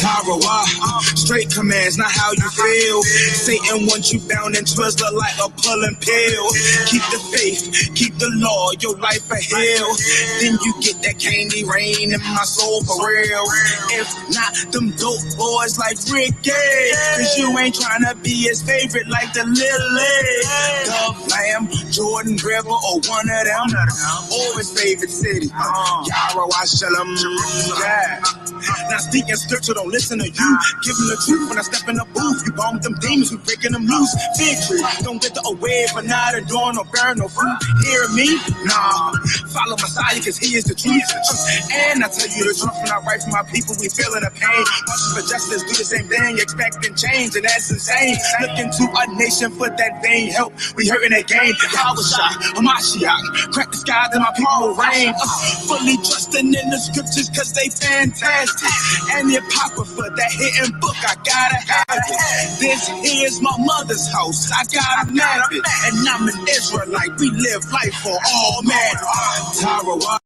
Torah, straight commands, not how you feel. Satan wants you bound and twisted like a pulling pill. Keep the faith, keep the law, your life a hill. Then you get that candy rain in my soul for real. If not, them dope boys like Ricky, cause you ain't trying to be his favorite like the Lily, Dove Lamb, Jordan River, or one of them. Or his favorite city, Yara, Washalom. Yeah. Now speaking scripture, don't listen to you. Give them the truth when I step in the booth. You bomb them demons, we breaking them loose. Victory, don't wither away for not adorn or burn no fruit. Hear me? Nah. Follow Messiah, cause he is the truth. And I tell you the truth, when I write for my people, we feeling the pain. Marching for justice, do the same thing, expecting change, and that's insane. Looking to a nation for that vain help. We hurting that game. Yahweh, Hamashiach, crack the skies and my people reign. Fully trusting in the scriptures, cause they fantastic. And the apocrypha, that hidden book, I gotta have it. This here's my mother's house, I gotta have it. And I'm an Israelite, we live life for all men. Torah.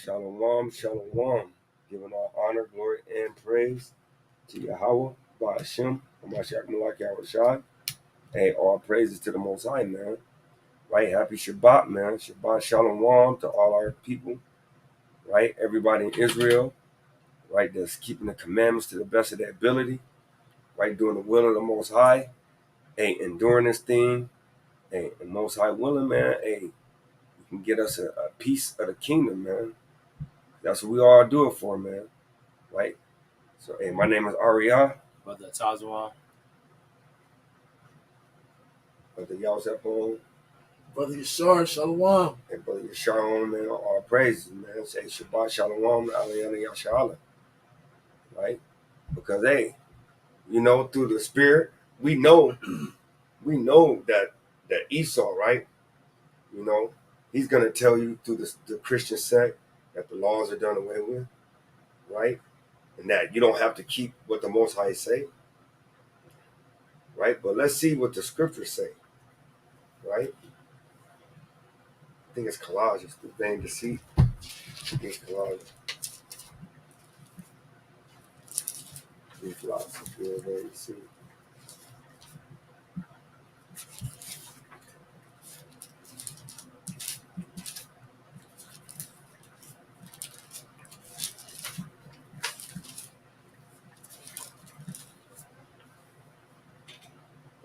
Shalom, shalom. Giving all honor, glory, and praise to Yahweh, Ba'ashem, Hamashiach Malak Yahushai. Hey, all praises to the Most High, man. Right? Happy Shabbat, man. Shabbat shalom to all our people. Right? Everybody in Israel. Right? That's keeping the commandments to the best of their ability. Right? Doing the will of the Most High. Hey, enduring this thing. Hey, the Most High willing, man. Hey, you can get us a piece of the kingdom, man. That's what we all do it for, man. Right? So, hey, my name is Arya. Brother Tazwa. Brother Yalzepon. Brother Yashar, Shalom. And Brother Yashar, man, all praises, man. Say Shabbat Shalom, Aliyah Yashala. Right? Because, hey, you know, through the Spirit, we know that Esau, right? You know, he's going to tell you through the Christian sect that the laws are done away with, right? And that you don't have to keep what the Most High say, right? But let's see what the scriptures say, right? I think it's Colossians, the vain deceit. I think it's Colossians. The philosophy of vain deceit.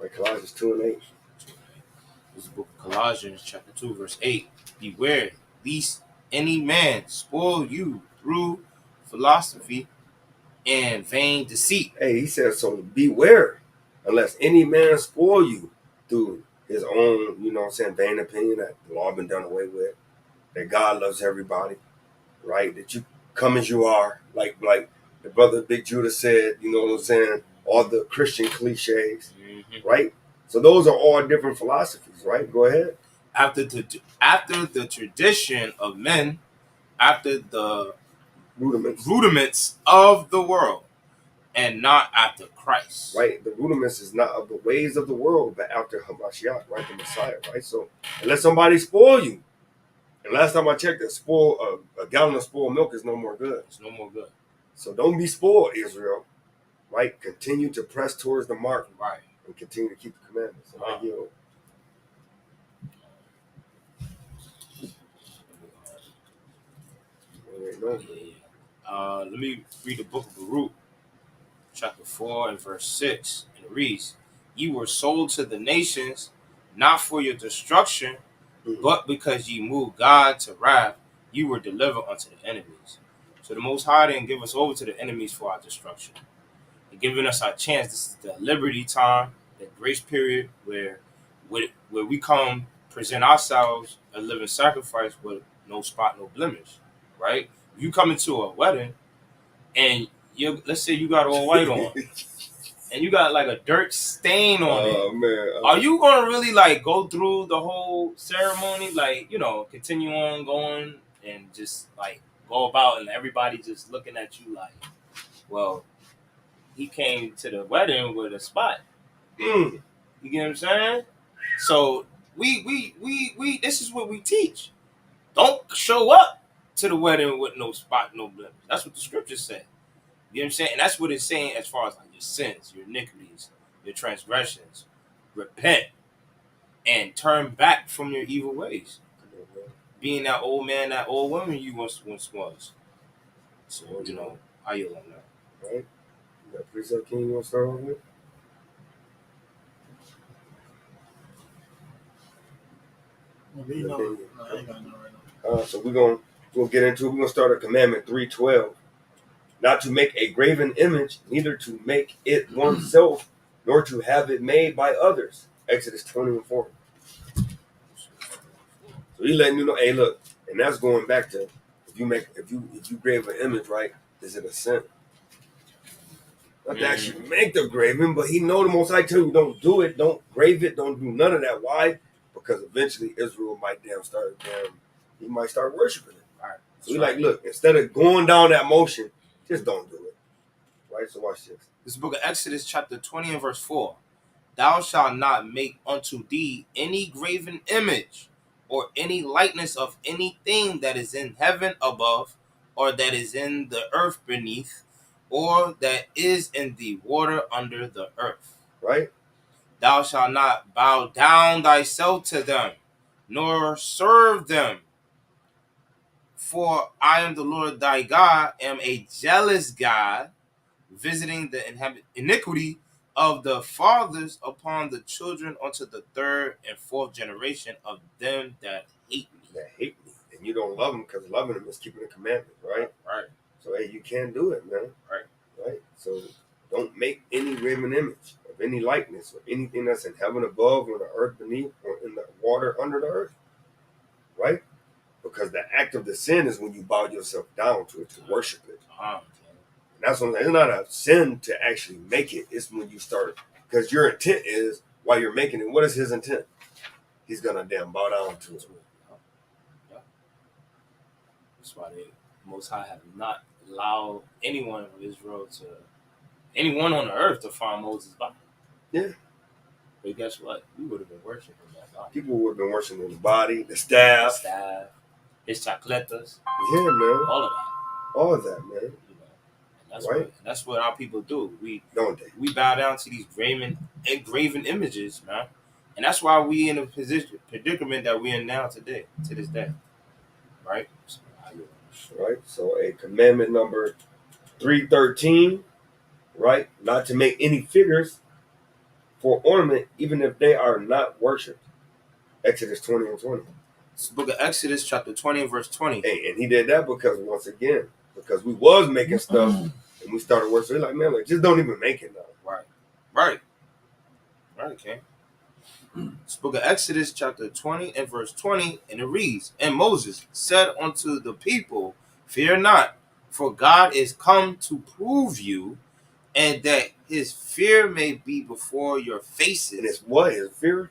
Like Colossians 2:8. This is the book of Colossians, chapter 2, verse 8. Beware, lest any man spoil you through philosophy and vain deceit. Hey, he says, so beware, unless any man spoil you through his own, you know what I'm saying, vain opinion that the law been done away with, that God loves everybody, right? That you come as you are, like the brother Big Judah said, you know what I'm saying, all the Christian cliches, right? So those are all different philosophies, right? Go ahead. After the tradition of men, after the rudiments of the world, and not after Christ. Right? The rudiments is not of the ways of the world, but after Hamashiach, right? The Messiah, right? So unless somebody spoil you, and last time I checked, a gallon of spoiled milk is no more good. It's no more good. So don't be spoiled, Israel, right? Continue to press towards the mark, right? And continue to keep the commandments. Let me read the book of Baruch, chapter 4 and verse 6, and it reads, "Ye were sold to the nations, not for your destruction, but because ye moved God to wrath, you were delivered unto the enemies." So the Most High didn't give us over to the enemies for our destruction. He's giving us our chance. This is the liberty time, the grace period where we come present ourselves a living sacrifice with no spot, no blemish, right? You come into a wedding and let's say you got all white on and you got like a dirt stain on it. Man, are you gonna really like go through the whole ceremony, like, you know, continue on going and just like go about and everybody just looking at you like, well, he came to the wedding with a spot. You get what I'm saying? So we this is what we teach. Don't show up to the wedding with no spot, no blemish. That's what the scriptures say. You know what I'm saying? And that's what it's saying as far as like your sins, your iniquities, your transgressions. Repent and turn back from your evil ways. Being that old man, that old woman you once was. So, you know, how you on that? Right? You got Precept King you want to start off with? So we're gonna get into it. We're gonna start at commandment 3:12. Not to make a graven image, neither to make it oneself, nor to have it made by others. Exodus 20:4. So he's letting you know, hey, look, and that's going back to if you grave an image, right? Is it a sin? Not to actually make the graving, but he know the Most High tell you don't do it, don't grave it, don't do none of that. Why? Because eventually Israel might he might start worshiping it. All right. So he's like, look, instead of going down that motion, just don't do it. Right? So watch this. This book of Exodus, chapter 20 and verse 4. Thou shalt not make unto thee any graven image or any likeness of anything that is in heaven above, or that is in the earth beneath, or that is in the water under the earth. Right? Thou shalt not bow down thyself to them, nor serve them. For I am the Lord thy God, am a jealous God, visiting the iniquity of the fathers upon the children unto the third and fourth generation of them that hate me. That hate me. And you don't love them because loving them is keeping the commandments, right? Right. So, hey, you can't do it, man. Right? So, don't make any graven image of any likeness or anything that's in heaven above or the earth beneath or in the water under the earth. Right? Because the act of the sin is when you bow yourself down to it, to worship it. And that's what I'm saying. It's not a sin to actually make it. It's when you start, because your intent is, while you're making it, what is his intent? He's going to damn bow down to it. Yeah. That's why the Most High have not allowed anyone of Israel to, anyone on the earth to find Moses' body. Yeah. But guess what? We would have been worshiping that body. People would have been worshiping the body, the staff. His chacletas. Yeah, man. All of that. All of that, man. You know, and Right? that's what our people do. Don't they? We bow down to these graven images, man. And that's why we in a predicament that we're in now today, to this day. Right? Right? So a commandment number 313, right? Not to make any figures for ornament, even if they are not worshipped. Exodus 20 and 20. It's the book of Exodus, chapter 20 and verse 20. Hey, and he did that because, once again, because we was making stuff and we started worshiping. Like, man, like, just don't even make it now. Right, okay. It's the book of Exodus, chapter 20 and verse 20, and it reads, And Moses said unto the people, Fear not, for God is come to prove you, and that his fear may be before your faces. And it's what? His fear?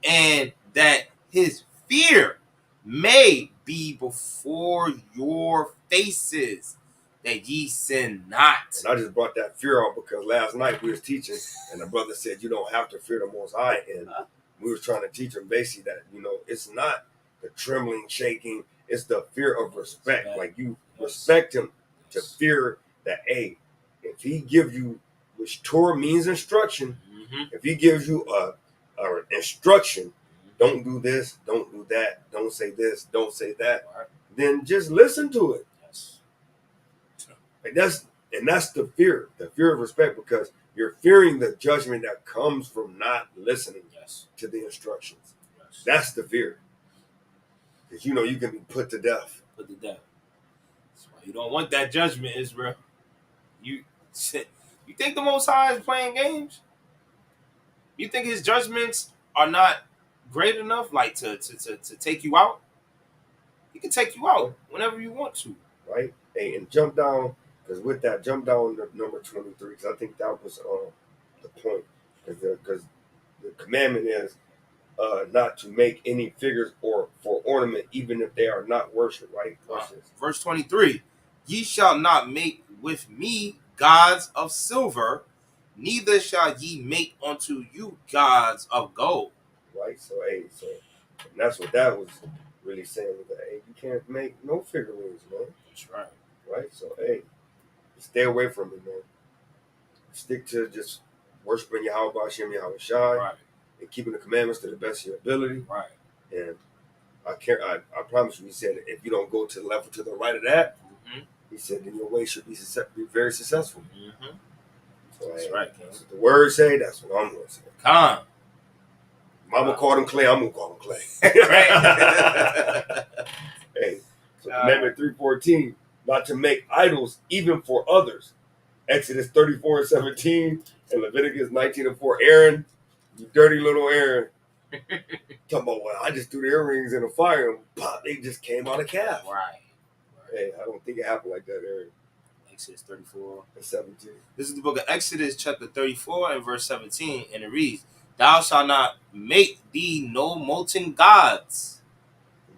And that his fear may be before your faces, that ye sin not. And I just brought that fear out because last night we was teaching, and the brother said you don't have to fear the Most High, and we was trying to teach him basically that, you know, it's not the trembling, shaking, it's the fear of respect. Like, you respect him to fear that, hey, if he give you, which Torah means instruction, if he gives you a instruction, don't do this, don't do that, don't say this, don't say that, then just listen to it. Like, that's the fear of respect, because you're fearing the judgment that comes from not listening to the instructions. That's the fear, because you know you can be put to death. That's why you don't want that judgment, Israel. You think the Most High is playing games? You think his judgments are not great enough, like to take you out? He can take you out whenever you want to. Right? Hey, and jump down, because with that, jump down to number 23, because I think that was the point. Because the commandment is not to make any figures or for ornament, even if they are not worshipped, right? Verse 23, Ye shall not make with me gods of silver, neither shall ye make unto you gods of gold. Right? So, hey, and that's what that was really saying, that, hey, you can't make no figurines, man. That's right. Right? So, hey, stay away from it, man. Stick to just worshiping Yahweh B'Shem Yahweh Shai, and keeping the commandments to the best of your ability. Right. And I promise you, he said, if you don't go to the level to the right of that, he said, then your way should be very successful. So, that's hey, right, King. that's what the word say, that's what I'm going to say. Come. Mama called him Clay, I'm going to call him Clay. Hey, so Commandment 3:14, not to make idols even for others. Exodus 34 and 17, and Leviticus 19 and 4. Aaron, you dirty little Aaron. Talking about, well, I just threw the earrings in the fire and pop, they just came out of calf. Right. Hey, I don't think it happened like that, Aaron. Exodus 34 and 17. This is the book of Exodus, chapter 34 and verse 17, and it reads, Thou shalt not make thee no molten gods.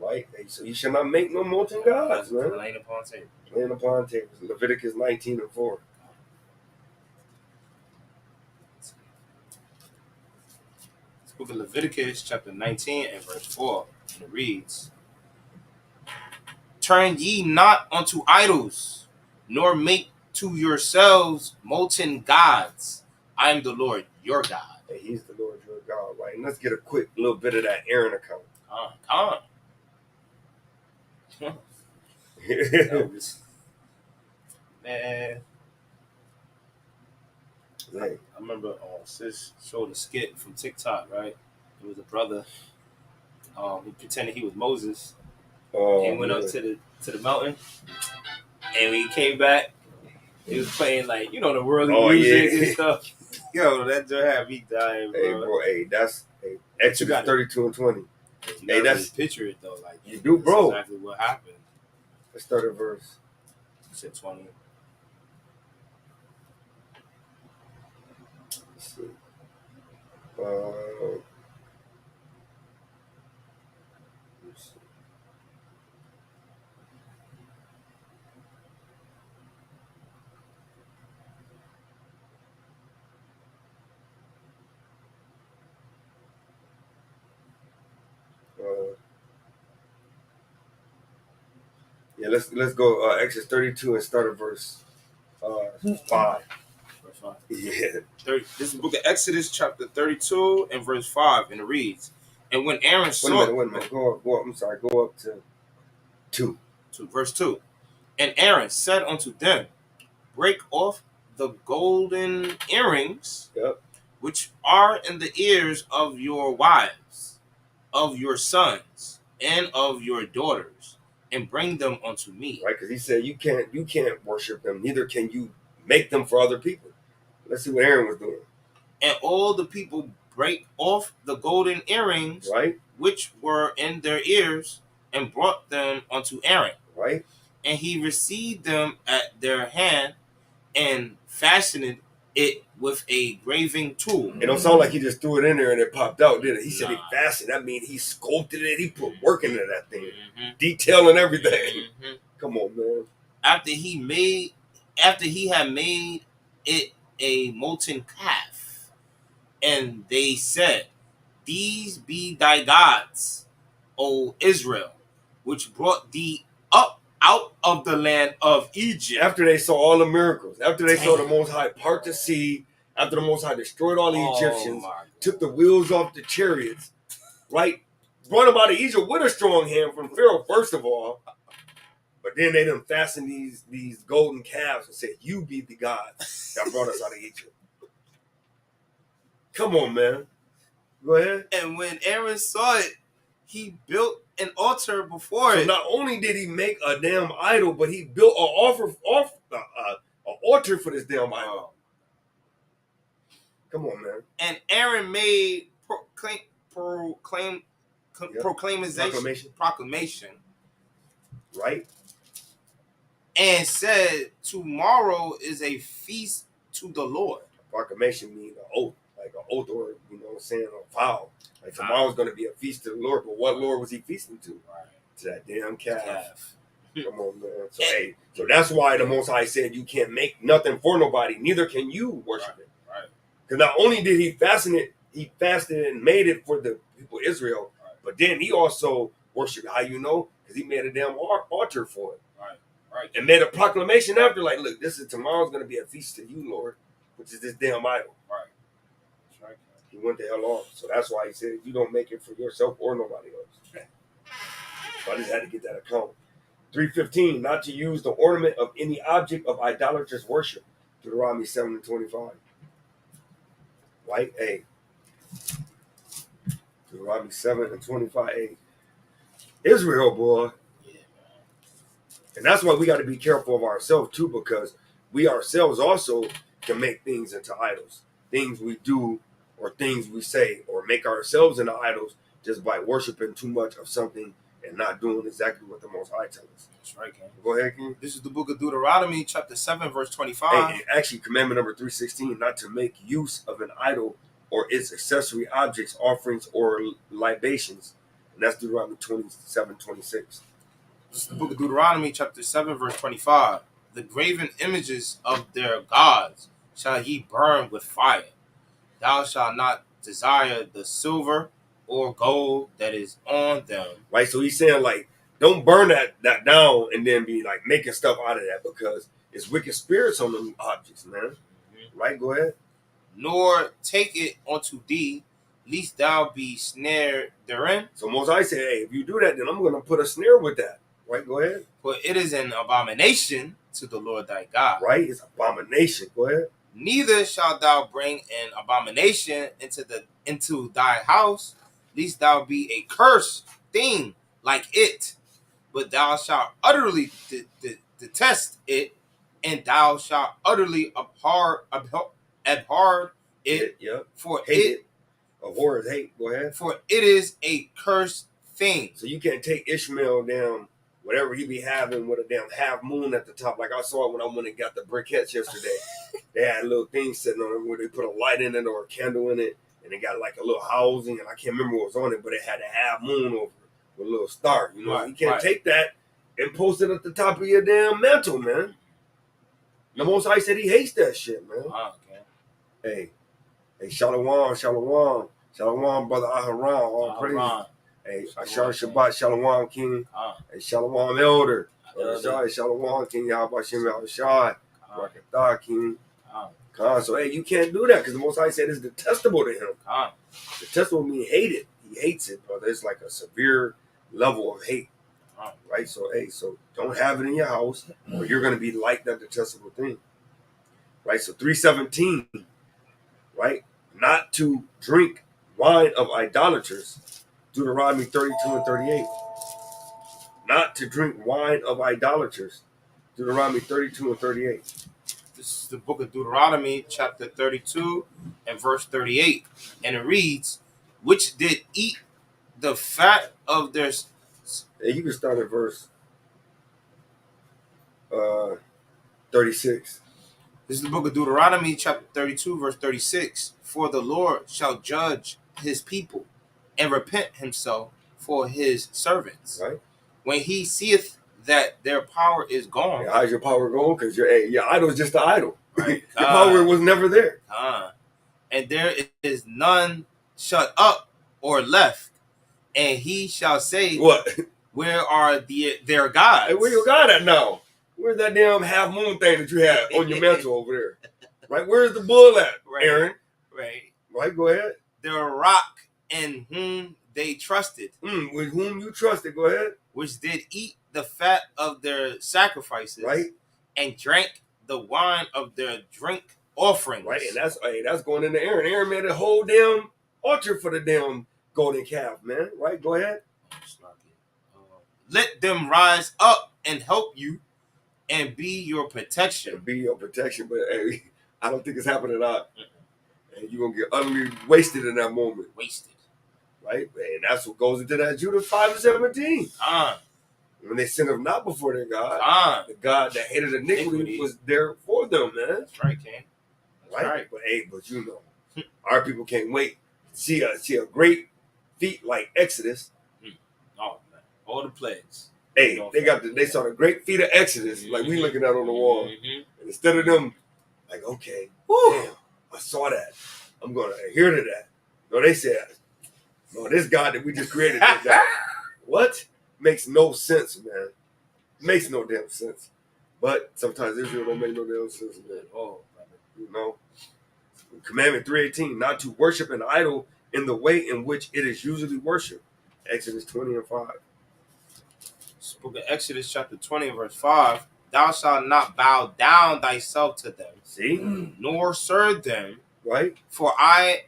Right? Hey, so you shall not make no molten gods, man. Laying upon tables. Laying upon tables. Leviticus 19 and 4. Book of Leviticus, chapter 19 and verse 4. And it reads, Turn ye not unto idols, nor make to yourselves molten gods. I am the Lord your God. And he's the Lord your God, right? And let's get a quick little bit of that Aaron account. Come on. That was, man. I remember sis showed a skit from TikTok, right? It was a brother. He pretended he was Moses and went up to the mountain. And when he came back, he was playing like, the worldly music and stuff. Yo, that just had me dying, bro. Hey, bro, that's Exodus 32 and 20. Hey, that's picture it though, like you do, bro. Exactly what happened. Let's start at verse. You said 20. Let's see. Let's go Exodus 32 and start at verse 5. Verse 5. Yeah. This is the book of Exodus, chapter 32 and verse 5, and it reads, And when Aaron saw... Wait a minute. Go up. I'm sorry. Go up to 2. Verse 2. And Aaron said unto them, Break off the golden earrings, which are in the ears of your wives, of your sons, and of your daughters, and bring them unto me. Right, because he said you can't worship them, neither can you make them for other people. Let's see what Aaron was doing. And all the people break off the golden earrings, right, which were in their ears, and brought them unto Aaron. Right. And he received them at their hand and fashioned it with a graving tool. It don't sound like he just threw it in there and it popped out, did it? He said he fashioned. That means he sculpted it. He put work into that thing, detail and everything. Come on, man. After he had made it a molten calf, and they said, These be thy gods, O Israel, which brought thee up out of the land of Egypt. After they saw all the miracles, after they saw the Most High part the sea, after the Most High destroyed all the Egyptians, took the wheels off the chariots, right? Brought them out of Egypt with a strong hand from Pharaoh, first of all. But then they done fastened these golden calves and said, You be the gods that brought us out of Egypt. Come on, man. Go ahead. And when Aaron saw it, he built an altar before it. So not only did he make a damn idol, but he built an altar for this damn idol. Come on, man. And Aaron made proclamation. Right. And said, Tomorrow is a feast to the Lord. Proclamation means an oath, like an oath or, saying a vow. Like tomorrow's going to be a feast to the Lord. But what Lord was he feasting to? Right. To that damn calf. Come on, man. So, so that's why the Most High said you can't make nothing for nobody. Neither can you worship it. Right. Because not only did he fasten it, he fasted and made it for the people of Israel. Right. But then he also worshiped. How you know? Because he made a damn altar for it. Right. And made a proclamation after, like, look, tomorrow's going to be a feast to you, Lord, which is this damn idol. Right. That's right. He went the hell off. So that's why he said, you don't make it for yourself or nobody else. So I just had to get that account. 3:15, not to use the ornament of any object of idolatrous worship. Deuteronomy 7:25. Right? A. Deuteronomy 7:25a. Israel, boy. And that's why we got to be careful of ourselves too, because we ourselves also can make things into idols. Things we do or things we say, or make ourselves into idols just by worshiping too much of something and not doing exactly what the Most High tells us. That's right, King. Go ahead, King. This is the book of Deuteronomy, chapter 7, verse 25. Hey, actually, commandment number 3:16, not to make use of an idol or its accessory objects, offerings, or libations. And that's Deuteronomy 27:26. This is the book of Deuteronomy, chapter 7, verse 25. The graven images of their gods shall ye burn with fire. Thou shalt not desire the silver or gold that is on them. Right? So he's saying, like, don't burn that down and then be like making stuff out of that, because it's wicked spirits on them objects, man. Right? Go ahead. Nor take it unto thee, lest thou be snared therein. So Moses said, hey, if you do that, then I'm going to put a snare with that. Right? Go ahead. For it is an abomination to the Lord thy God. Right? It's abomination. Go ahead. Neither shalt thou bring an abomination into thy house, lest thou be a cursed thing like it. But thou shalt utterly detest it, and thou shalt utterly abhor it. Yep. For hate it. Abhor is hate. Go ahead. For it is a cursed thing. So you can't take Ishmael down, whatever he be having with a damn half moon at the top. Like I saw it when I went and got the briquettes yesterday. They had a little thing sitting on it where they put a light in it or a candle in it, and they got like a little housing, and I can't remember what was on it, but it had a half moon over it with a little star. You know, Right, you can't right. take that and post it at the top of your damn mantle, man. The Most High said he hates that shit, man. Okay. Hey, Shalom, Shalom, Shalom, brother Aharon, all praise. Aharon. Hey, Shalom, Ashar Shabbat, Shalom, King. Hey, Shalom, Elder. Shai, Shalom, King. Yahbashim, Yahushai. Rakatah, King. Khan. So, hey, you can't do that because the Most High said it's detestable to him. Detestable means hated. He hates it, brother. It's like a severe level of hate. Right? So, hey, so don't have it in your house or you're going to be like that detestable thing. Right? So, 317. Right? Not to drink wine of idolaters. Deuteronomy 32 and 38. Not to drink wine of idolaters. Deuteronomy 32 and 38. This is the book of Deuteronomy, chapter 32 and verse 38. And it reads, which did eat the fat of their... And you can start at verse 36. This is the book of Deuteronomy, chapter 32, verse 36. For the Lord shall judge his people and repent himself for his servants. Right. When he seeth that their power is gone. Yeah, how's your power going? Because your idol is just an idol. Right. Your power was never there. And there is none shut up or left. And he shall say, what? Where are their gods? Hey, where your God at now? Where's that damn half moon thing that you have on your mantle over there? Right? Where's the bull at, Right. Aaron? Right. Go ahead. The rock in whom they trusted. With whom you trusted. Go ahead. Which did eat the fat of their sacrifices. Right. And drank the wine of their drink offerings. Right. And that's going into Aaron. Aaron made a whole damn altar for the damn golden calf, man. Right? Go ahead. Let them rise up and help you and be your protection. But hey, I don't think it's happening out. And you're going to get utterly wasted in that moment. Wasted. Right? And that's what goes into that Judah 5 and 17. When they sinned of not before their God, the God that hated iniquity was there for them, man. That's right, King. That's right. But you know, our people can't wait to see a great feat like Exodus. Oh, man. All the plagues. Hey, they saw the great feat of Exodus, like we looking at on the wall. And instead of them, like, okay, damn, I saw that. I'm going to adhere to that. No, they said, no, this God that we just created did that. What? Makes no sense, man. Makes no damn sense. But sometimes Israel don't make no damn sense, man. You know? Commandment 3:18, not to worship an idol in the way in which it is usually worshipped. Exodus 20 and 5. This book of Exodus chapter 20 verse 5. Thou shalt not bow down thyself to them. See? Nor serve them. Right? For I,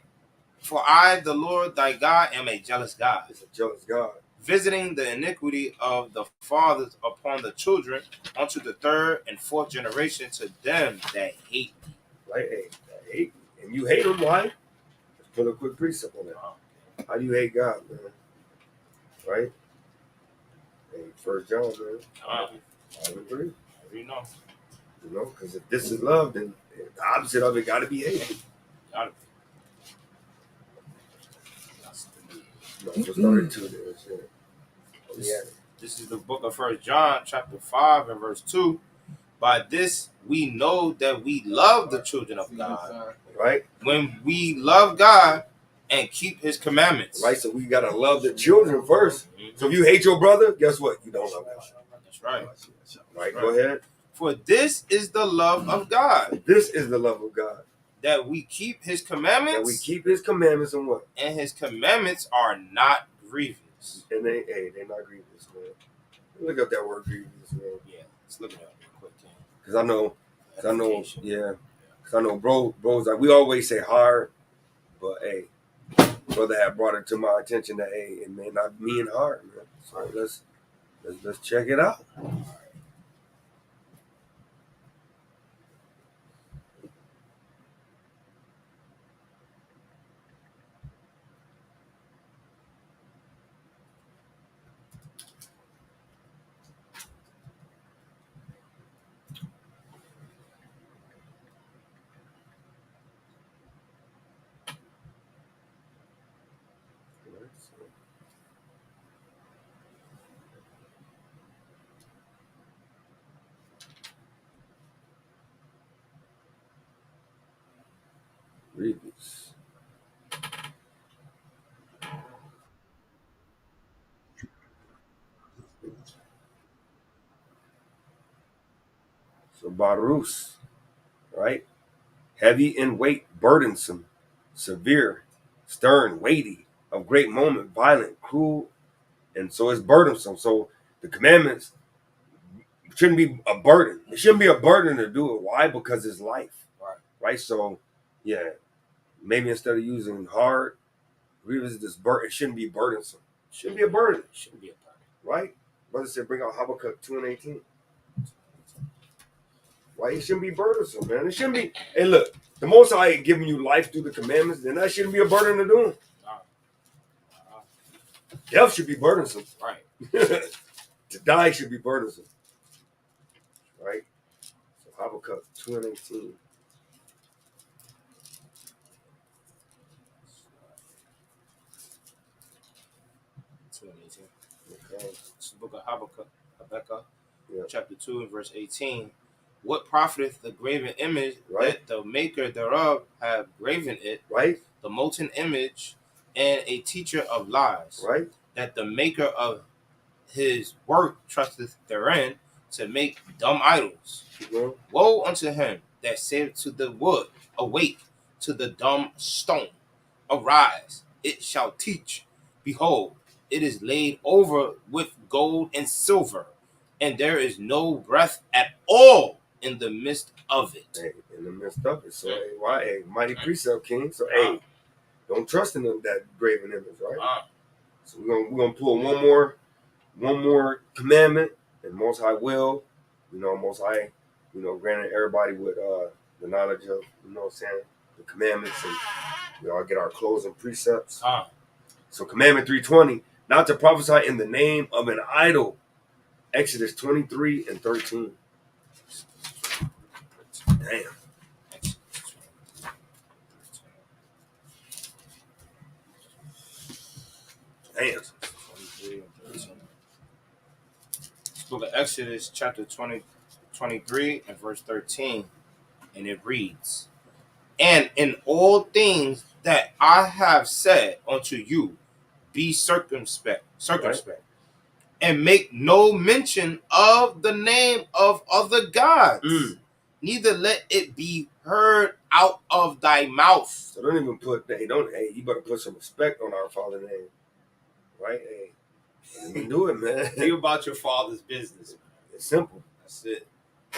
the Lord thy God, am a jealous God. It's a jealous God. Visiting the iniquity of the fathers upon the children unto the third and fourth generation to them that hate me. Right? Hey, that hate me. And you hate them, why? Let's put a quick precept on that. How do you hate God, man? Right? Hey, 1 John, man. I agree. You know. You know, because if this is love, then the opposite of it got to be hate. Gotta be. No, so started to there. This is the book of 1 John, chapter 5 and verse 2. By this we know that we love the children of God. Right? When we love God and keep his commandments. Right? So we got to love the children first. So if you hate your brother, guess what? You don't love God. That's right. Right? Go ahead. For this is the love of God. This is the love of God. That we keep his commandments. That we keep his commandments and what? And his commandments are not grievous. And they're not grievous, man. Look up that word grievous, man. Yeah, let's look it up real quick, King. Because I know, yeah. Because I know, bros, like we always say hard, but hey, brother had brought it to my attention that hey, it may not mean hard, man. So let's check it out. Grievous. So barus, right? Heavy in weight, burdensome, severe, stern, weighty, of great moment, violent, cruel, and so it's burdensome. So the commandments shouldn't be a burden. It shouldn't be a burden to do it. Why? Because it's life. Right? So, yeah, maybe instead of using hard, revisit this burden. It shouldn't be burdensome. It shouldn't be a burden. It shouldn't be a burden. Right? Brother said bring out Habakkuk 2:18. Right? It shouldn't be burdensome, man. It shouldn't be. Hey, look, the Most High giving you life through the commandments, then that shouldn't be a burden to do. Death should be burdensome. Right. To die should be burdensome. Right? So Habakkuk 2:18. Okay. It's the book of Habakkuk, yeah. chapter 2 and verse 18. What profiteth the graven image right. that the maker thereof have graven it, right? The molten image, and a teacher of lies, right? That the maker of his work trusteth therein to make dumb idols. Yeah. Woe unto him that saith to the wood, awake, to the dumb stone, arise, it shall teach. Behold, it is laid over with gold and silver, and there is no breath at all in the midst of it. Hey, in the midst of it. So, hey, why? Hey, mighty precept, King. So, hey, don't trust in that graven image, right? So we're gonna pull one more commandment, and Most High will, Most High, granted everybody with the knowledge of, what I'm saying, the commandments, and we all get our closing precepts. So commandment 3:20, not to prophesy in the name of an idol. Exodus 23:13. Damn. Damn. Book of Exodus, chapter 23 and verse 13, and it reads, And in all things that I have said unto you, be circumspect, Right. and make no mention of the name of other gods, neither let it be heard out of thy mouth. So don't even put, you better put some respect on our Father's name. Right? Hey, you do it, man. Be about your Father's business. It's simple. That's it.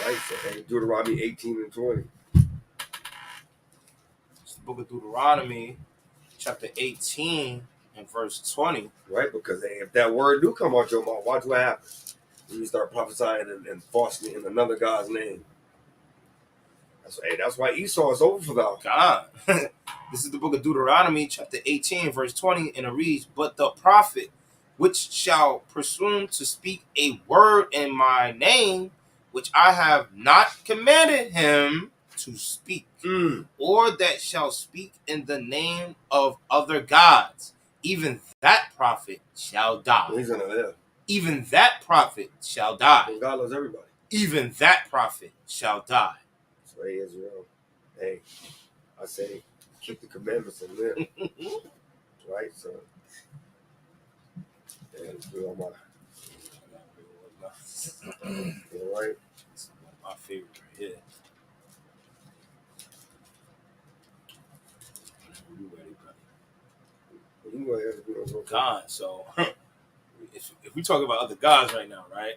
Right? So, hey, Deuteronomy 18:20. It's the book of Deuteronomy, chapter 18 and verse 20. Right? Because hey, if that word do come out your mouth, watch what happens. When you start prophesying and falsely in another God's name. That's why Esau is over for thou. God. This is the book of Deuteronomy, chapter 18, verse 20, and it reads, But the prophet which shall presume to speak a word in my name, which I have not commanded him to speak, or that shall speak in the name of other gods, even that prophet shall die. He's gonna live. Even that prophet shall die. And God loves everybody. Even that prophet shall die. So hey, Israel, hey, I say keep the commandments and live. right? So, yeah, it's good on my, all right? It's my favorite right here. You ready, brother? You can go ahead if you don't go first. God, so if we talk about other gods right now, right?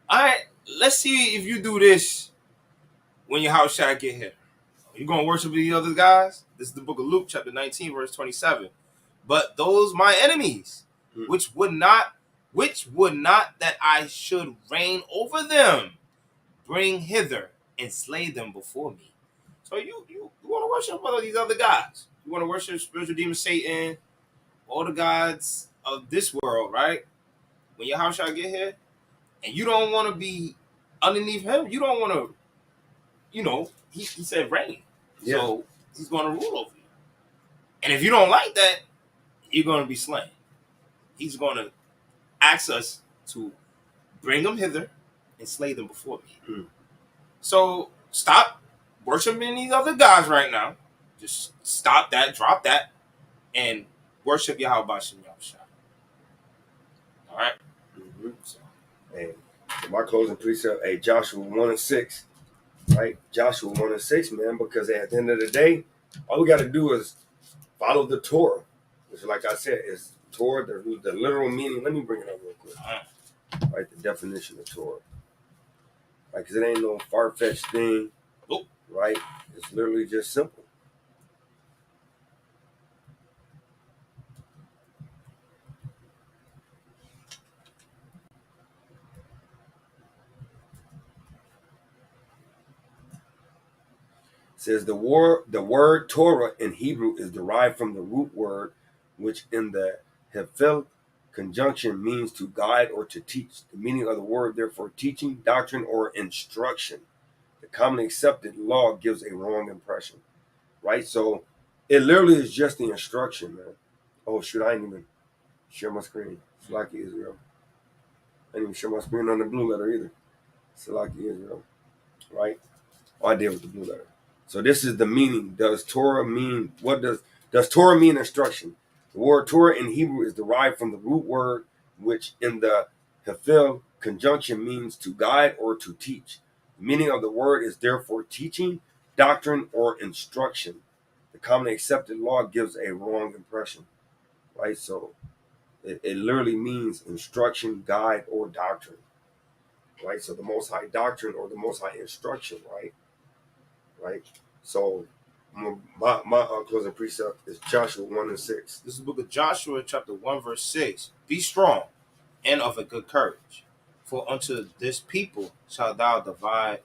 All right, let's see if you do this when your house shall get here. You gonna worship these other guys? This is the book of Luke, chapter 19, verse 27. But those my enemies, which would not that I should reign over them, bring hither and slay them before me. So you want to worship one of these other gods. You want to worship spiritual demon Satan, all the gods of this world, right? When your house shall get here, and you don't want to be underneath him, you don't want to, he said reign. Yeah. So he's going to rule over you. And if you don't like that, you're going to be slain. He's going to ask us to bring them hither and slay them before me. So stop worshiping these other gods right now. Just stop that, drop that, and worship Yahweh Bashim Yahushua. All right? Mm-hmm. So, hey, my closing precept, hey, Joshua 1:6, right? Joshua 1:6, man, because at the end of the day, all we got to do is follow the Torah, which, like I said, is Torah, the literal meaning. Let me bring it up real quick. Right, the definition of Torah. Right, because it ain't no far-fetched thing. Nope. Right? It's literally just simple. It says the word Torah in Hebrew is derived from the root word, which in the Hefil conjunction means to guide or to teach. The meaning of the word, therefore, teaching, doctrine, or instruction. The commonly accepted law gives a wrong impression. Right? So it literally is just the instruction, man. Oh, shoot, I ain't even share my screen. Salaki Israel. I didn't even share my screen on the blue letter either. Salaki Israel. Right? Oh, I did with the blue letter. So this is the meaning. Does Torah mean, what does Torah mean instruction? The word Torah in Hebrew is derived from the root word, which in the Hefil conjunction means to guide or to teach. The meaning of the word is therefore teaching, doctrine, or instruction. The commonly accepted law gives a wrong impression. Right? So it literally means instruction, guide, or doctrine. Right? So the Most High doctrine or the Most High instruction, right? Right? So my closing precept is Joshua 1:6. This is the book of Joshua, chapter 1, verse 6. Be strong and of a good courage, for unto this people shalt thou divide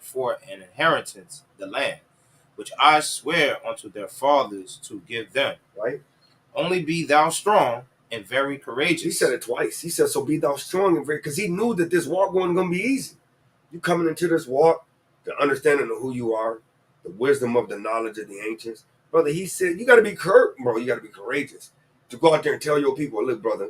for an inheritance the land, which I swear unto their fathers to give them. Right? Only be thou strong and very courageous. He said it twice. He said, so be thou strong and very, because he knew that this walk wasn't going to be easy. You coming into this walk, the understanding of who you are, the wisdom of the knowledge of the ancients. Brother, he said, you got to be you got to be courageous. To go out there and tell your people, look, brother,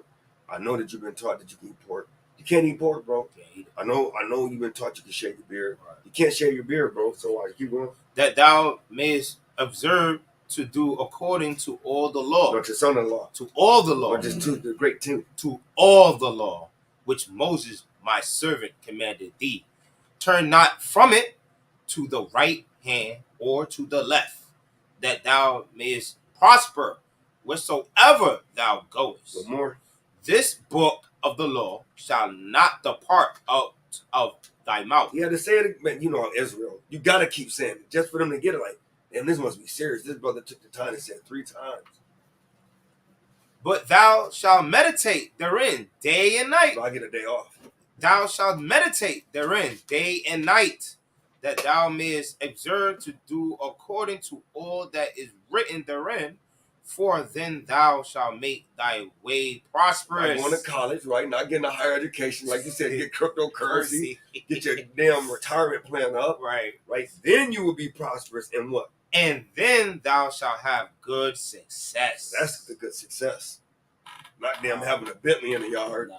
I know that you've been taught that you can eat pork. You can't eat pork, bro. I know you've been taught you can share your beard. Right. You can't share your beard, bro. So I keep going. That thou mayest observe to do according to all the law. Not your son-in-law. To all the law. Or just to the great two. To all the law, which Moses, my servant, commanded thee. Turn not from it to the right hand or to the left, that thou mayest prosper wheresoever thou goest. One more. This book of the law shall not depart out of thy mouth. You had to say it, man. You know, Israel, you got to keep saying it just for them to get it. Like, damn, this must be serious. This brother took the time and said it 3 times. But thou shalt meditate therein day and night. So I get a day off. Thou shalt meditate therein day and night, that thou mayest observe to do according to all that is written therein. For then thou shalt make thy way prosperous. Not going to college, right? Not getting a higher education, like you said, get cryptocurrency, get your damn retirement plan up. Right. Then you will be prosperous in what? And then thou shalt have good success. That's the good success. Not damn having a Bentley in the yard. Nah.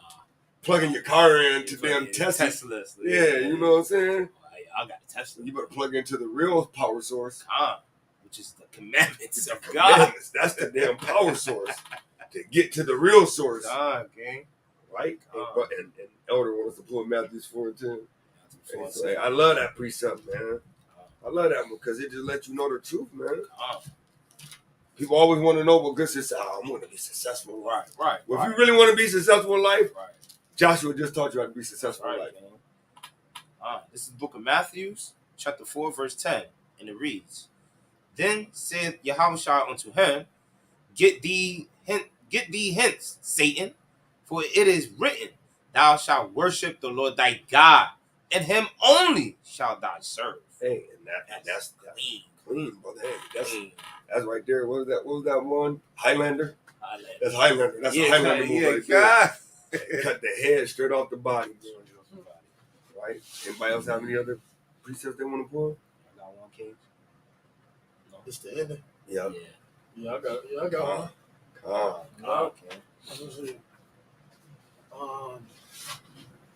Plugging your car into damn Teslas. Yeah, you know what I'm saying? I got a Tesla. You better plug into the real power source. With which is the commandments of God. Commandments. That's the damn power source to get to the real source. Okay. Right? And Elder wants to pull Matthew 4:10. Hey, So, hey, I love that precept, man. I love that one because it just lets you know the truth, man. People always want to know what good success. I want to be successful in life. Right. Well, if you really want to be successful in life, Right. Joshua just taught you how to be successful in life. This is the book of Matthew, chapter 4, verse 10, and it reads, Then said Yahushua unto him, Get thee hence, Satan, for it is written, Thou shalt worship the Lord thy God, and him only shalt thou serve. Hey, and that's clean, brother. Hey, that's right there. What was that one? Highlander. That's Highlander. That's a Highlander movie right there. Cut the head straight off the body. Right? Anybody else have any other precepts they want to pull? I got one, King. No. It's the ending. Yeah. Yeah, I got one. Okay. Let me see.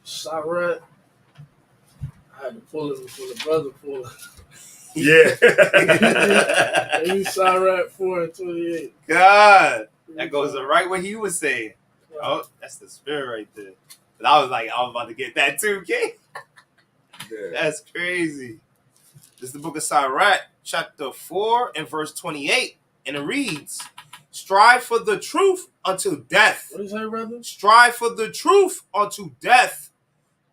Sirat. I had to pull it before the brother pulled it. Yeah. Maybe Sirat 4:28. God. That goes right what he was saying. Oh, that's the spirit right there. But I was about to get that too, King. Yeah. That's crazy. This is the book of Sirach, chapter 4 and verse 28. And it reads, Strive for the truth until death. What is that, brother? Strive for the truth unto death,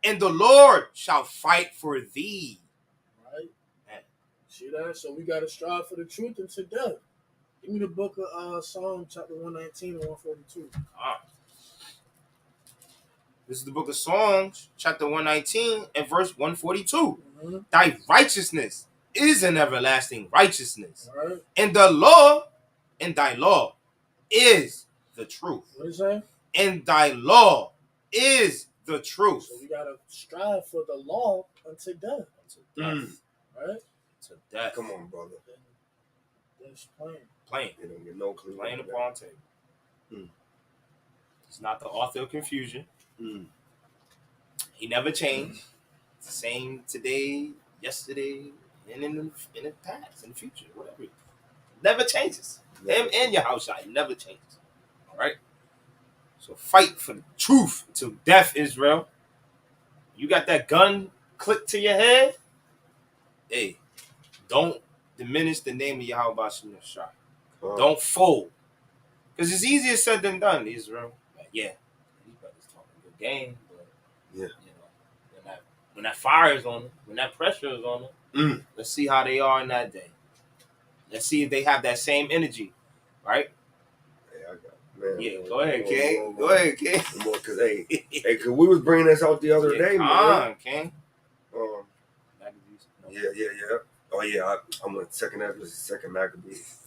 and the Lord shall fight for thee. Right? See that? So we got to strive for the truth until death. Give me the book of Psalm, chapter 119 and 142. This is the book of Psalms, chapter 119 and verse 142. Mm-hmm. Thy righteousness is an everlasting righteousness. Right. And thy law is the truth. What is that? And thy law is the truth. So we got to strive for the law until death. Until death. Right? To death. Come on, brother. That's plain. Plain. You don't get no clue. Plain upon table. It's not the author of confusion. He never changed. It's the same today, yesterday, and in the past, in the future, whatever. Never changes. Him and Yahushua never changes. All right? So fight for the truth till death, Israel. You got that gun clipped to your head? Hey, don't diminish the name of Yahweh Bashim Shah. Don't fold. Because it's easier said than done, Israel. Like, yeah, these brothers talking good game, but yeah, you know, when that fire is on them, when that pressure is on them, let's see how they are in that day. Let's see if they have that same energy, right? Hey, I got man. Go ahead, King. Go ahead, King. Because cause we was bringing this out the other day, man. King. Yeah. Oh yeah, I'm on second Maccabees.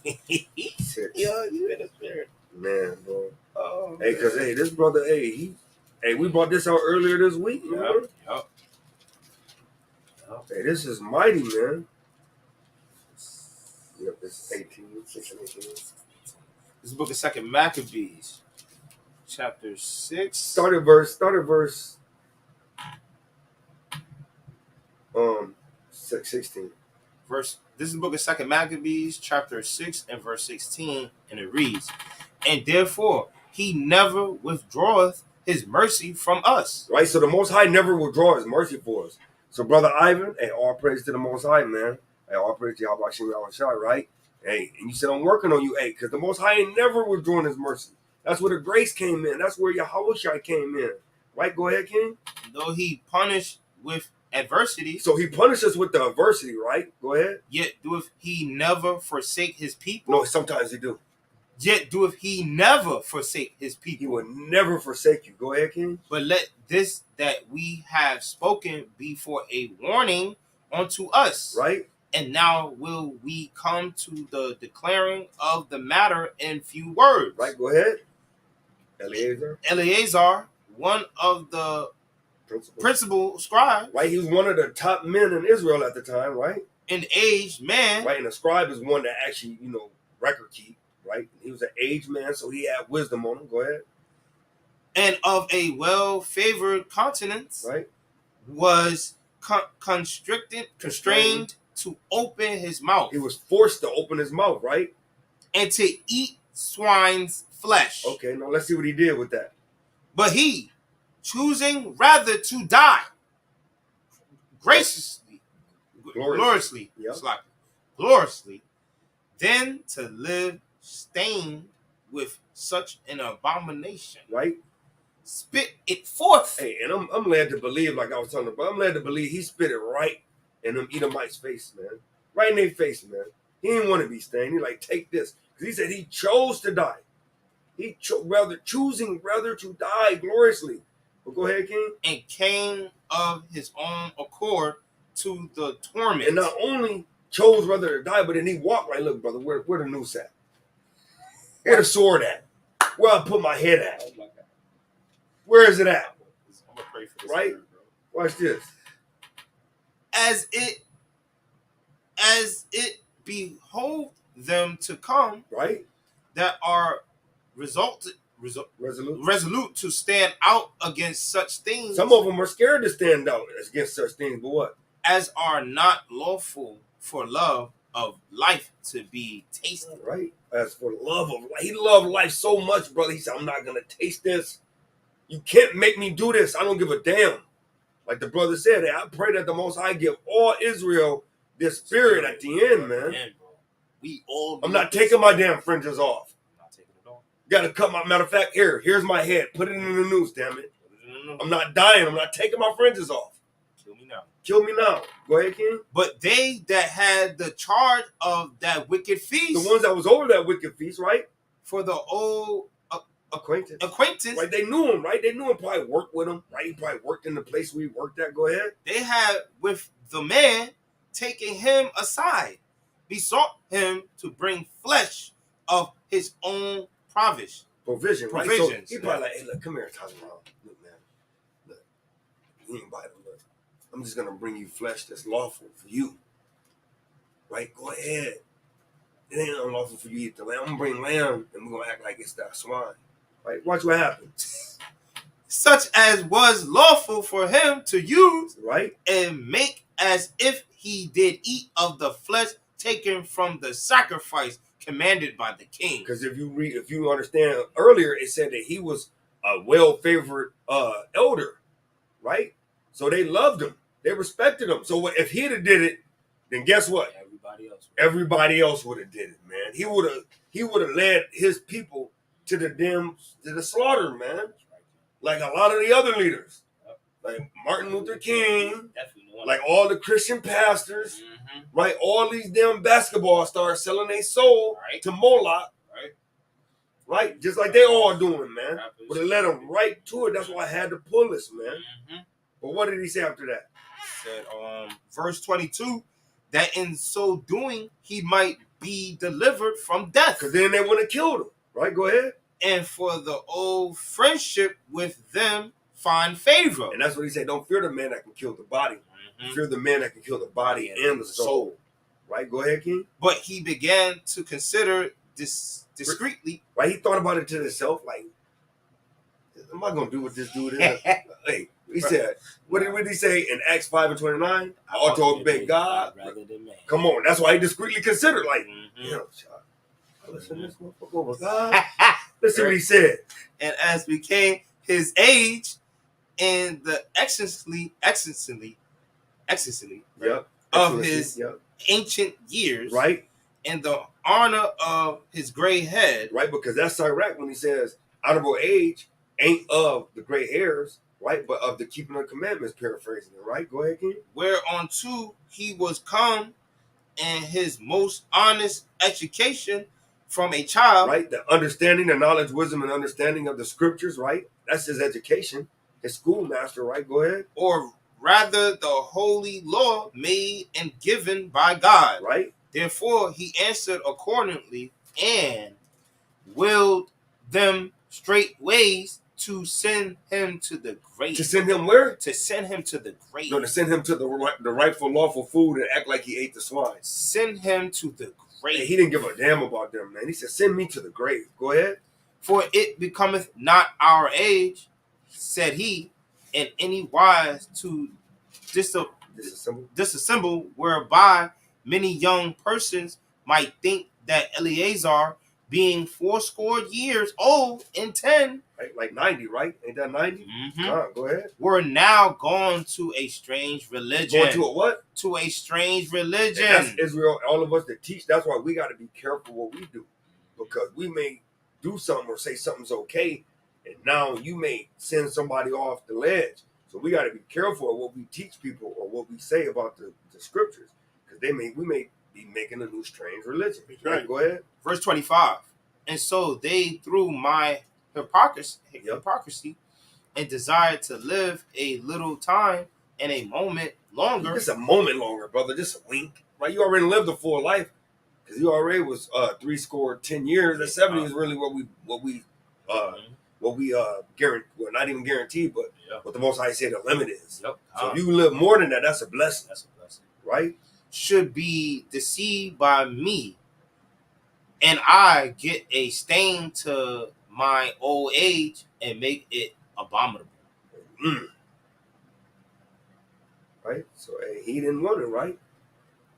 6. Yo, you in the spirit, man, bro. Oh, hey, cause this brother, we brought this out earlier this week, man. Yep. Hey, this is mighty, man. Yep, it's 18, 6 and 18. This is the book of Second Maccabees, chapter 6. Start at verse 16. This is the book of Second Maccabees, chapter 6 and verse 16, and it reads, And therefore he never withdraweth his mercy from us. Right, so the Most High never withdraw his mercy for us. So, Brother Ivan, hey, all praise to the Most High, man. Hey, all praise to Yahweh Shem Yahushua, right? Hey, and you said I'm working on you, hey, because the Most High ain't never withdrawn his mercy. That's where the grace came in. That's where Yahushua came in. Right? Go ahead, King. Though he punished with adversity. So he punished us with the adversity, right? Go ahead. Yet doeth he never forsake his people. No, sometimes he do. Yet doeth he never forsake his people. He will never forsake you. Go ahead, King. But let this that we have spoken be for a warning unto us. Right. And now will we come to the declaring of the matter in few words. Right, go ahead. Eleazar, one of the principal scribes. Right, he was one of the top men in Israel at the time, right? An aged man. Right, and a scribe is one that actually, record keep. Right, he was an aged man, so he had wisdom on him. Go ahead. And of a well-favored countenance, right, was constrained to open his mouth. He was forced to open his mouth, right? And to eat swine's flesh. Okay, now let's see what he did with that. But he, choosing rather to die, gloriously, than to live stained with such an abomination. Right? Spit it forth. Hey, and I'm led to believe, like I was telling you, but I'm led to believe he spit it right in them Edomites' face, man. Right in their face, man. He didn't want to be stained. He like, take this. Because he said he chose to die. He choosing rather to die gloriously. But go ahead, King. And came of his own accord to the torment. And not only chose rather to die, but then he walked like, look, brother, where the noose at? Where the sword at? Where I put my head at? Where is it at? I'm gonna pray for this right? word, bro. Watch this. As it behoved them to come, right? That are resolute to stand out against such things. Some of them are scared to stand out against such things, but what? As are not lawful for love of life to be tasted. Right? As for love of life. He loved life so much, brother. He said, I'm not going to taste this. You can't make me do this. I don't give a damn. Like the brother said, I pray that the Most High give all Israel this spirit at the end, man. I'm not taking my damn fringes off. Not taking it off. Gotta cut my, matter of fact, here's my head. Put it in the noose, damn it. I'm not dying. I'm not taking my fringes off. Kill me now. Kill me now. Go ahead, King. But they that had the charge of that wicked feast. The ones that was over that wicked feast, right? For the old acquaintance. Right, they knew him, right? They knew him, probably worked with him, right? He probably worked in the place where he worked at. Go ahead. They had with the man taking him aside, besought him to bring flesh of his own provision, right? So he probably like, hey, look, come here, Tyler. Look, man. Look, you ain't biting. Look, I'm just going to bring you flesh that's lawful for you. Right? Go ahead. It ain't unlawful for you to eat the lamb. I'm going to bring lamb, and we're going to act like it's that swine. Right? Watch what happens. Such as was lawful for him to use, right, and make as if he did eat of the flesh taken from the sacrifice commanded by the king. Because if you understand earlier, it said that he was a well-favored elder, right? So they loved him, they respected him. So if he'd have did it, then guess what? Everybody else would have did it, man. He would have led his people to the slaughter, man. Like a lot of the other leaders, like Martin Luther King, like all the Christian pastors, right? All these damn basketball stars selling their soul to Moloch, right? Just like they all doing, man. But it led them right to it. That's why I had to pull this, man. But what did he say after that? He said, verse 22, that in so doing he might be delivered from death. Because then they would have killed him, right? Go ahead. And for the old friendship with them find favor. And that's what he said. Don't fear the man that can kill the body. Fear the man that can kill the body and the soul. Right? Go ahead, King. But he began to consider this discreetly. Right? He thought about it to himself, like, am I going to do what this dude is? Hey, he said, what did he say in Acts 5:29? I ought to obey God rather than man. Come on. That's why he discreetly considered, like, you know, listen to this motherfucker over God. Let's see what he said. And as became his age and the excellency of his ancient years, right? And the honor of his gray head, right? Because that's Iraq when he says honorable age ain't of the gray hairs, right? But of the keeping of commandments, paraphrasing it, right? Go ahead, King. Whereunto he was come in his most honest education from a child, right? The understanding, the knowledge, wisdom, and understanding of the scriptures, right? That's his education, his schoolmaster, right? Go ahead. Or rather, the holy law made and given by God, right? Therefore, he answered accordingly and willed them straight ways to send him to the grave. To send him where? To send him to the grave. No, to send him to the rightful, lawful food and act like he ate the swine. Send him to the grave. Hey, he didn't give a damn about them, man. He said, send me to the grave. Go ahead. For it becometh not our age, said he, in any wise to disassemble, whereby many young persons might think that Eleazar, being 80 years old and 10, like 90, right? Ain't that 90? Go ahead. Were now gone to a strange religion. Going to a what? To a strange religion. And that's Israel, all of us that teach. That's why we got to be careful what we do. Because we may do something or say something's okay, and now you may send somebody off the ledge. So we got to be careful of what we teach people or what we say about the scriptures. Because we may be making a new strange religion. Right. Go ahead. Verse 25. And so they, through my hypocrisy and desired to live a little time and a moment longer. Just a moment longer, brother. Just a wink. Right? You already lived a full life. Because you already was 10 years. That 70 is really what we guarantee. Well, not even guaranteed, but what the Most High said the limit is. Yep. So if you live more than that, that's a blessing. That's a blessing. Right? Should be deceived by me, and I get a stain to my old age and make it abominable. Right? So he didn't want it, right?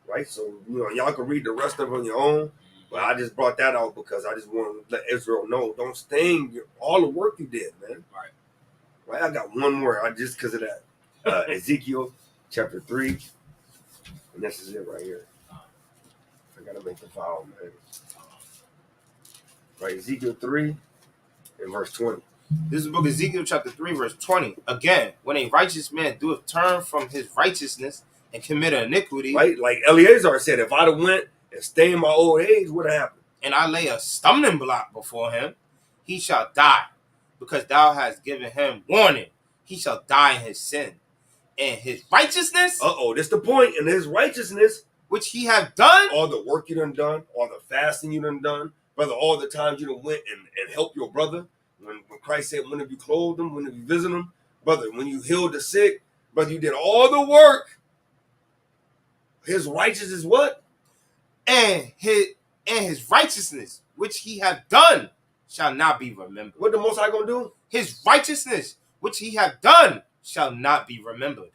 Right? So, y'all can read the rest of it on your own. But I just brought that out because I just want to let Israel know, don't stain all the work you did, man. Right? I got one more, just because of that. Ezekiel chapter 3. And this is it right here. I got to make the file, man. Right, Ezekiel 3 and verse 20. This is the book of Ezekiel chapter 3, verse 20. Again, when a righteous man doeth turn from his righteousness and commit iniquity. Right, like Eleazar said, if I'd have went and stayed in my old age, what happened? And I lay a stumbling block before him, he shall die, because thou hast given him warning. He shall die in his sin. And his righteousness. This the point. And his righteousness, which he have done. All the work you done, all the fasting you done, brother, all the times you done went and helped your brother. When Christ said, when have you clothed him? When have you visited him? Brother, when you healed the sick, brother, you did all the work. His righteousness what? And his righteousness, which he have done, shall not be remembered. What the Most High gonna do? His righteousness, which he have done, shall not be remembered.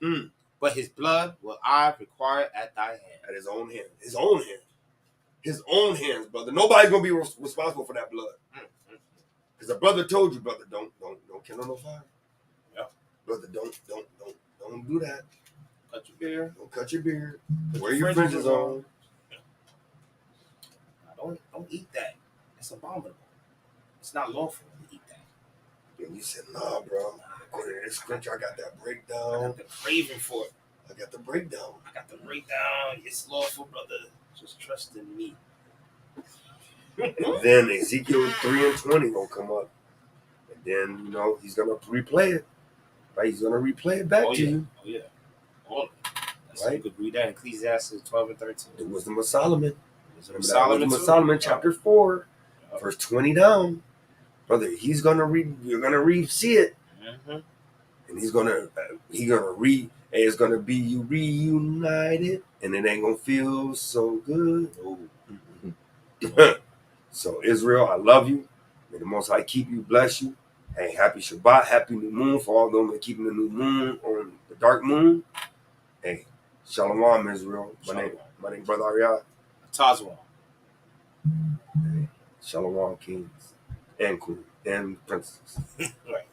But his blood will I require at thy hand. At his own hand. His own hand. His own hands, brother. Nobody's gonna be responsible for that blood. Because the brother told you, brother, don't kindle no fire. Yeah. Brother, don't do that. Cut your beard. Don't cut your beard. Wear your fringes on. Don't eat that. It's abominable. It's not lawful to eat that. And you said, nah, bro. According to this scripture, I got that breakdown. I got the craving for it. I got the breakdown. It's lawful, brother. Just trust in me. And then Ezekiel 3 and 20 gonna come up. And then, he's gonna replay it. Right? He's gonna replay it back to you. Oh, yeah. All of it. Right? You could read that in Ecclesiastes 12 and 13. The Wisdom of Solomon. Solomon, chapter 4, verse 20 down. Brother, you're gonna see it. And it's gonna be you reunited, and it ain't gonna feel so good. So Israel, I love you. May the Most High keep you, bless you. Hey, happy Shabbat, happy new moon for all them that keeping the new moon on the dark moon. Hey, Shalom, Israel. My name Brother Ariad. Tazwan. Hey, Shalom, kings and queens and princesses. Right.